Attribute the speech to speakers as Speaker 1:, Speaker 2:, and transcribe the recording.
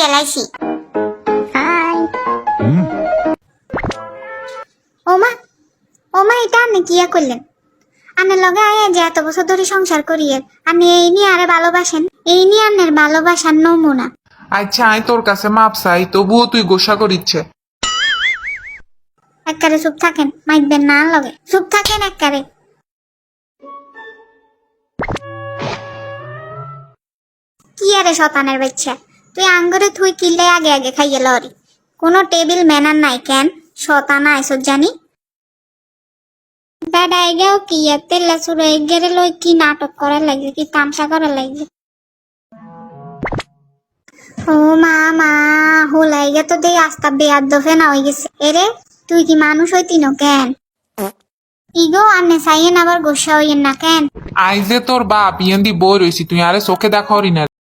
Speaker 1: এলাইছি। High ওমা ওমা, এটা আপনি কিয়া করলেন? আনের লগে আয়া যে এত বছর ধরে সংসার করিয়ে আপনি এই নিয়ে আরে ভালোবাসেন, এই নিয়ে আনের ভালোবাসার নমুনা।
Speaker 2: আচ্ছা আই তোর কাছে মাপ চাই, তবুও তুই গোসা করিচ্ছে।
Speaker 1: একবারে চুপ থাকেন, মাইকবেন না লগে, চুপ থাকেন একবারে। কি আরে শতানের বাচ্চা, তুই আঙ্গুরে থুই কিলে আগে আগে খাইয়ে লরি, কোনো টেবিল ম্যানার নাই কেন? শতানা আইসত জানি দাদা এগেও কি তেলা চুড়ো এগেরে লই কি নাটক করার লাগবে, কি তামসা করার লাগবে। ও মা মা, হোলাই গে তো দেই আস্তা বেয়ার দফে না হয়ে গেছে। এরে তুই কি মানুষ হইতিন কেন? ইগো আনে চাইয়েন আবার গোসা হইয়েন না কেন?
Speaker 2: আই যে তোর বাপ ইয়ান্দি বই রইছি, তুই আরে চোখে দেখা হরি না